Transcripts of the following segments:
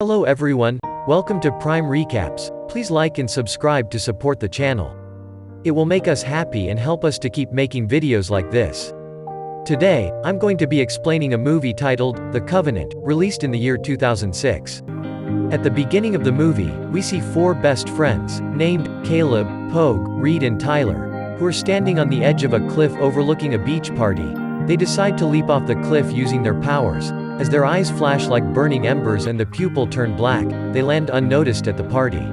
Hello everyone, welcome to Prime Recaps. Please like and subscribe to support the channel. It will make us happy and help us to keep making videos like this. Today, I'm going to be explaining a movie titled The Covenant, released in the year 2006. At the beginning of the movie, we see four best friends, named Caleb, Pogue, Reed and Tyler, who are standing on the edge of a cliff overlooking a beach party. They decide to leap off the cliff using their powers. As their eyes flash like burning embers and the pupil turn black, they land unnoticed at the party.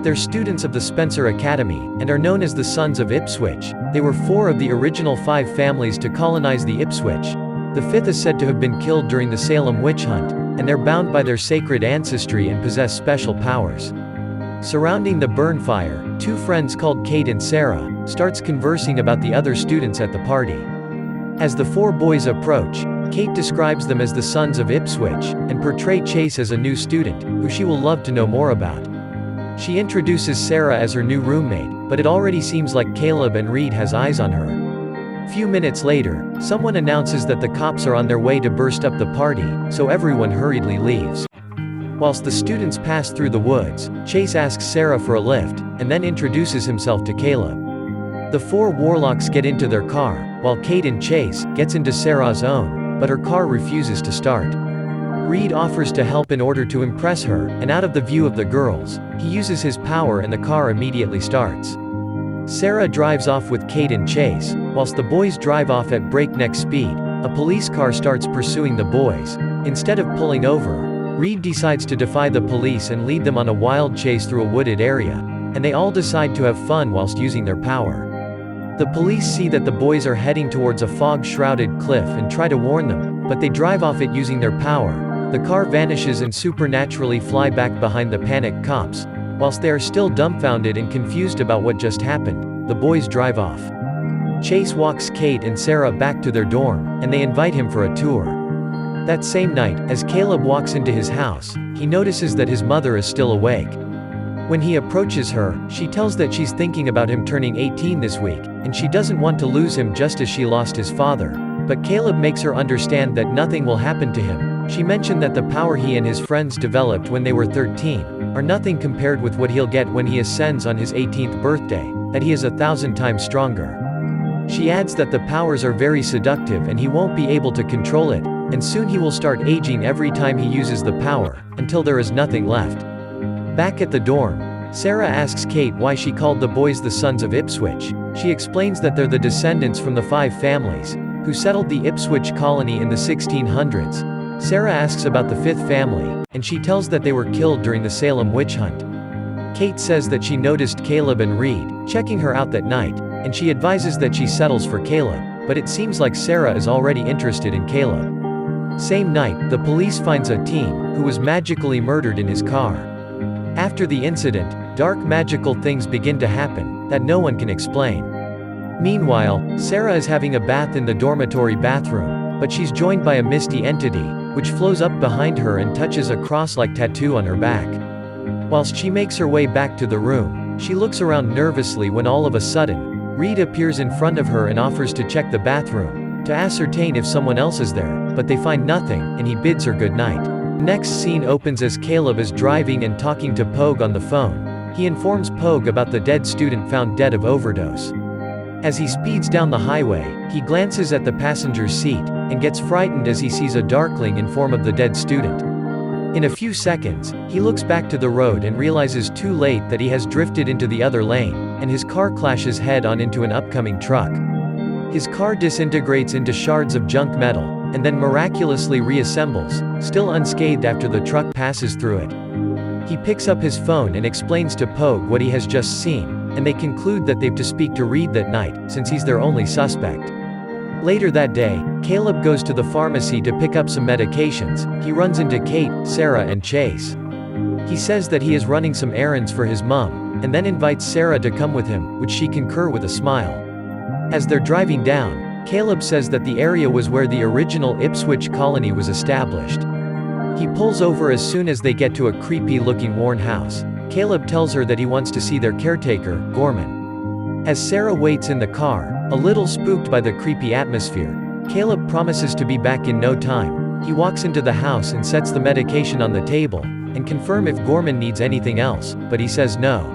They're students of the Spencer Academy, and are known as the Sons of Ipswich. They were four of the original 5 families to colonize the Ipswich. The fifth is said to have been killed during the Salem witch hunt, and they're bound by their sacred ancestry and possess special powers. Surrounding the burn fire, 2 friends called Kate and Sarah starts conversing about the other students at the party. As the 4 boys approach, Kate describes them as the Sons of Ipswich, and portray Chase as a new student, who she will love to know more about. She introduces Sarah as her new roommate, but it already seems like Caleb and Reed has eyes on her. Few minutes later, someone announces that the cops are on their way to burst up the party, so everyone hurriedly leaves. Whilst the students pass through the woods, Chase asks Sarah for a lift, and then introduces himself to Caleb. The 4 warlocks get into their car, while Kate and Chase gets into Sarah's own, but her car refuses to start. Reed offers to help in order to impress her, and out of the view of the girls, he uses his power and the car immediately starts. Sarah drives off with Kate and Chase, whilst the boys drive off at breakneck speed. A police car starts pursuing the boys. Instead of pulling over, Reed decides to defy the police and lead them on a wild chase through a wooded area, and they all decide to have fun whilst using their power. The police see that the boys are heading towards a fog-shrouded cliff and try to warn them, but they drive off it using their power. The car vanishes and supernaturally fly back behind the panicked cops. Whilst they are still dumbfounded and confused about what just happened, the boys drive off. Chase walks Kate and Sarah back to their dorm, and they invite him for a tour. That same night, as Caleb walks into his house, he notices that his mother is still awake. When he approaches her, she tells that she's thinking about him turning 18 this week, and she doesn't want to lose him just as she lost his father. But Caleb makes her understand that nothing will happen to him. She mentioned that the power he and his friends developed when they were 13 are nothing compared with what he'll get when he ascends on his 18th birthday, that he is 1,000 times stronger. She adds that the powers are very seductive and he won't be able to control it, and soon he will start aging every time he uses the power, until there is nothing left. Back at the dorm, Sarah asks Kate why she called the boys the Sons of Ipswich. She explains that they're the descendants from the 5 families who settled the Ipswich colony in the 1600s. Sarah asks about the 5th family, and she tells that they were killed during the Salem witch hunt. Kate says that she noticed Caleb and Reed checking her out that night, and she advises that she settles for Caleb, but it seems like Sarah is already interested in Caleb. Same night, the police finds a teen who was magically murdered in his car. After the incident, dark magical things begin to happen that no one can explain. Meanwhile, Sarah is having a bath in the dormitory bathroom, but she's joined by a misty entity, which flows up behind her and touches a cross-like tattoo on her back. Whilst she makes her way back to the room, she looks around nervously when all of a sudden, Reed appears in front of her and offers to check the bathroom, to ascertain if someone else is there, but they find nothing, and he bids her good night. Next scene opens as Caleb is driving and talking to Pogue on the phone. He informs Pogue about the dead student found dead of overdose. As he speeds down the highway, he glances at the passenger's seat, and gets frightened as he sees a darkling in form of the dead student. In a few seconds, he looks back to the road and realizes too late that he has drifted into the other lane, and his car clashes head-on into an upcoming truck. His car disintegrates into shards of junk metal, and then miraculously reassembles, still unscathed after the truck passes through it. He picks up his phone and explains to Pogue what he has just seen, and they conclude that they've to speak to Reed that night, since he's their only suspect. Later that day, Caleb goes to the pharmacy to pick up some medications. He runs into Kate, Sarah and Chase. He says that he is running some errands for his mom, and then invites Sarah to come with him, which she concurs with a smile. As they're driving down, Caleb says that the area was where the original Ipswich colony was established. He pulls over as soon as they get to a creepy-looking worn house. Caleb tells her that he wants to see their caretaker, Gorman. As Sarah waits in the car, a little spooked by the creepy atmosphere, Caleb promises to be back in no time. He walks into the house and sets the medication on the table, and confirm if Gorman needs anything else, but he says no.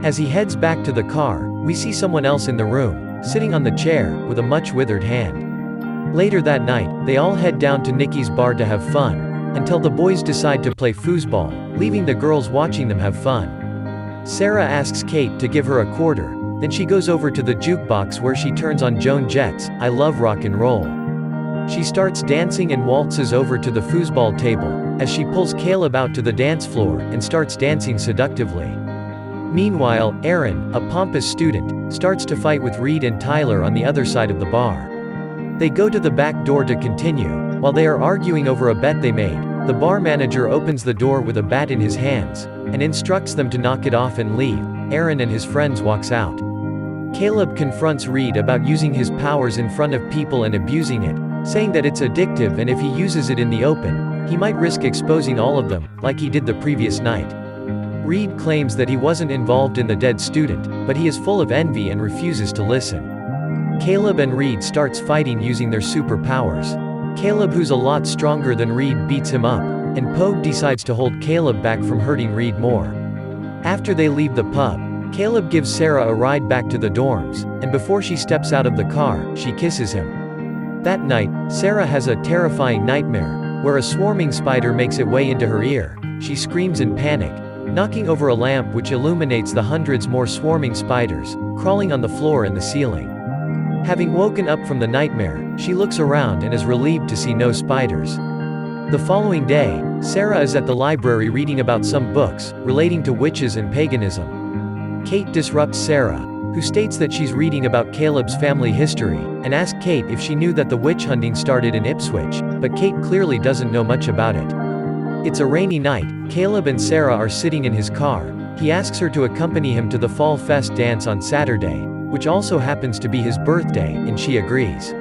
As he heads back to the car, we see someone else in the room, sitting on the chair, with a much withered hand. Later that night, they all head down to Nikki's bar to have fun, until the boys decide to play foosball, leaving the girls watching them have fun. Sarah asks Kate to give her a quarter, then she goes over to the jukebox where she turns on Joan Jett's "I Love Rock and Roll." She starts dancing and waltzes over to the foosball table, as she pulls Caleb out to the dance floor, and starts dancing seductively. Meanwhile, Aaron, a pompous student, starts to fight with Reed and Tyler on the other side of the bar. They go to the back door to continue. While they are arguing over a bet they made, the bar manager opens the door with a bat in his hands, and instructs them to knock it off and leave. Aaron and his friends walks out. Caleb confronts Reed about using his powers in front of people and abusing it, saying that it's addictive and if he uses it in the open, he might risk exposing all of them, like he did the previous night. Reed claims that he wasn't involved in the dead student, but he is full of envy and refuses to listen. Caleb and Reed starts fighting using their superpowers. Caleb, who's a lot stronger than Reed, beats him up, and Pogue decides to hold Caleb back from hurting Reed more. After they leave the pub, Caleb gives Sarah a ride back to the dorms, and before she steps out of the car, she kisses him. That night, Sarah has a terrifying nightmare, where a swarming spider makes its way into her ear. She screams in panic, knocking over a lamp which illuminates the hundreds more swarming spiders, crawling on the floor and the ceiling. Having woken up from the nightmare, she looks around and is relieved to see no spiders. The following day, Sarah is at the library reading about some books, relating to witches and paganism. Kate disrupts Sarah, who states that she's reading about Caleb's family history, and asks Kate if she knew that the witch hunting started in Ipswich, but Kate clearly doesn't know much about it. It's a rainy night, Caleb and Sarah are sitting in his car. He asks her to accompany him to the Fall Fest dance on Saturday, which also happens to be his birthday, and she agrees.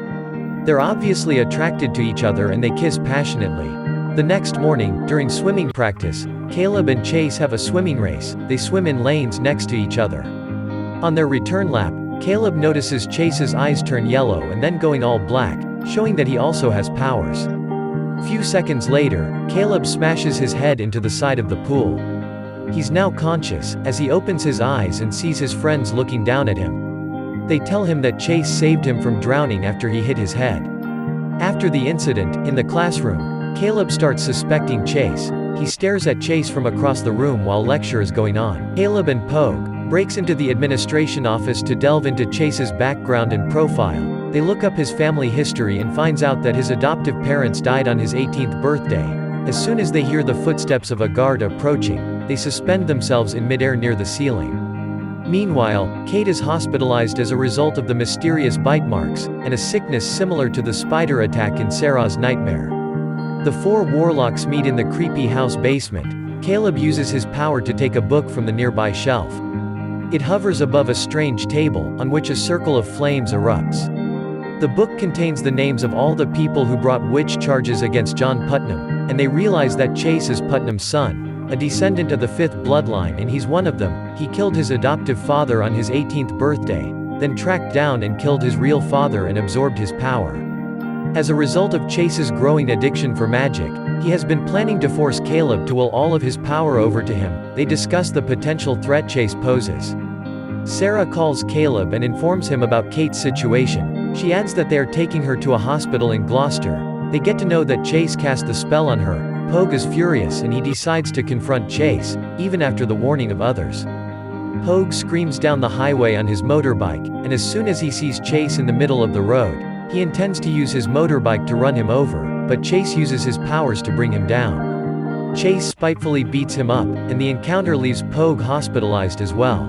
They're obviously attracted to each other and they kiss passionately. The next morning, during swimming practice, Caleb and Chase have a swimming race. They swim in lanes next to each other. On their return lap, Caleb notices Chase's eyes turn yellow and then going all black, showing that he also has powers. Few seconds later, Caleb smashes his head into the side of the pool. He's now conscious, as he opens his eyes and sees his friends looking down at him. They tell him that Chase saved him from drowning after he hit his head. After the incident, in the classroom, Caleb starts suspecting Chase. He stares at Chase from across the room while lecture is going on. Caleb and Pogue breaks into the administration office to delve into Chase's background and profile. They look up his family history and finds out that his adoptive parents died on his 18th birthday. As soon as they hear the footsteps of a guard approaching, they suspend themselves in midair near the ceiling. Meanwhile, Kate is hospitalized as a result of the mysterious bite marks, and a sickness similar to the spider attack in Sarah's nightmare. The four warlocks meet in the creepy house basement. Caleb uses his power to take a book from the nearby shelf. It hovers above a strange table, on which a circle of flames erupts. The book contains the names of all the people who brought witch charges against John Putnam, and they realize that Chase is Putnam's son, a descendant of the fifth bloodline, and he's one of them. He killed his adoptive father on his 18th birthday, then tracked down and killed his real father and absorbed his power. As a result of Chase's growing addiction for magic, he has been planning to force Caleb to will all of his power over to him. They discuss the potential threat Chase poses. Sarah calls Caleb and informs him about Kate's situation. She adds that they are taking her to a hospital in Gloucester. They get to know that Chase cast the spell on her. Pogue is furious and he decides to confront Chase, even after the warning of others. Pogue screams down the highway on his motorbike, and as soon as he sees Chase in the middle of the road, he intends to use his motorbike to run him over, but Chase uses his powers to bring him down. Chase spitefully beats him up, and the encounter leaves Pogue hospitalized as well.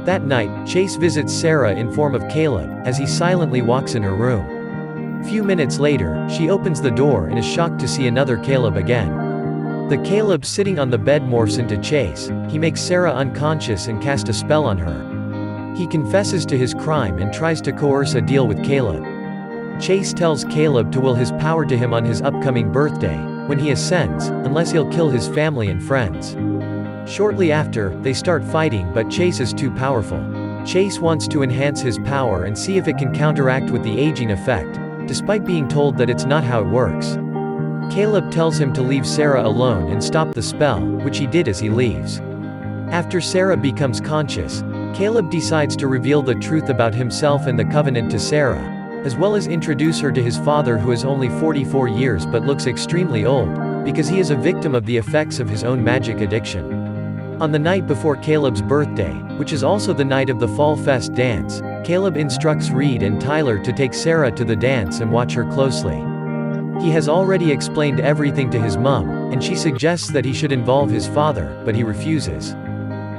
That night, Chase visits Sarah in form of Caleb, as he silently walks in her room. Few minutes later, she opens the door and is shocked to see another Caleb again. The Caleb sitting on the bed morphs into Chase. He makes Sarah unconscious and casts a spell on her. He confesses to his crime and tries to coerce a deal with Caleb. Chase tells Caleb to will his power to him on his upcoming birthday, when he ascends, unless he'll kill his family and friends. Shortly after, they start fighting, but Chase is too powerful. Chase wants to enhance his power and see if it can counteract with the aging effect, despite being told that it's not how it works. Caleb tells him to leave Sarah alone and stop the spell, which he did as he leaves. After Sarah becomes conscious, Caleb decides to reveal the truth about himself and the covenant to Sarah, as well as introduce her to his father, who is only 44 years but looks extremely old, because he is a victim of the effects of his own magic addiction. On the night before Caleb's birthday, which is also the night of the Fall Fest dance, Caleb instructs Reed and Tyler to take Sarah to the dance and watch her closely. He has already explained everything to his mom, and she suggests that he should involve his father, but he refuses.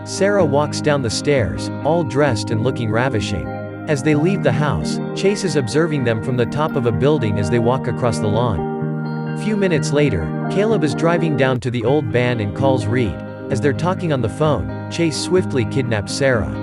Sarah walks down the stairs, all dressed and looking ravishing. As they leave the house, Chase is observing them from the top of a building as they walk across the lawn. Few minutes later, Caleb is driving down to the old van and calls Reed. As they're talking on the phone, Chase swiftly kidnaps Sarah.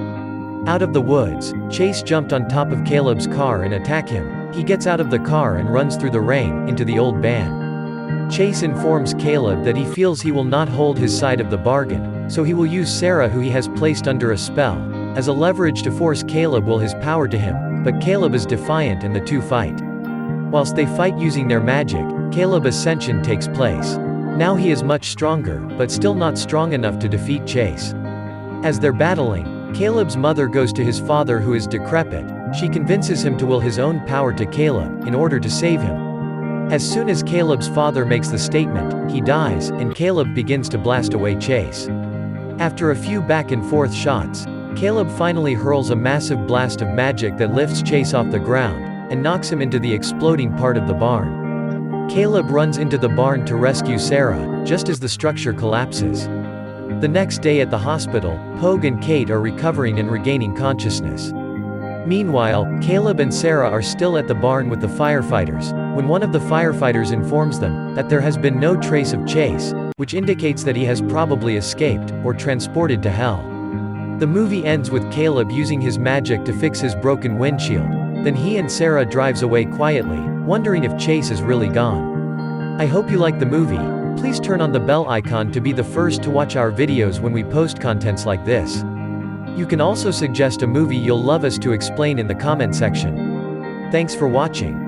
Out of the woods, Chase jumped on top of Caleb's car and attacked him. He gets out of the car and runs through the rain, into the old van. Chase informs Caleb that he feels he will not hold his side of the bargain, so he will use Sarah, who he has placed under a spell, as a leverage to force Caleb will his power to him, but Caleb is defiant and the two fight. Whilst they fight using their magic, Caleb's ascension takes place. Now he is much stronger, but still not strong enough to defeat Chase. As they're battling, Caleb's mother goes to his father, who is decrepit. She convinces him to will his own power to Caleb, in order to save him. As soon as Caleb's father makes the statement, he dies, and Caleb begins to blast away Chase. After a few back and forth shots, Caleb finally hurls a massive blast of magic that lifts Chase off the ground, and knocks him into the exploding part of the barn. Caleb runs into the barn to rescue Sarah, just as the structure collapses. The next day at the hospital, Pogue and Kate are recovering and regaining consciousness. Meanwhile, Caleb and Sarah are still at the barn with the firefighters, when one of the firefighters informs them that there has been no trace of Chase, which indicates that he has probably escaped, or transported to hell. The movie ends with Caleb using his magic to fix his broken windshield. Then he and Sarah drives away quietly, wondering if Chase is really gone. I hope you like the movie. Please turn on the bell icon to be the first to watch our videos when we post contents like this. You can also suggest a movie you'll love us to explain in the comment section. Thanks for watching.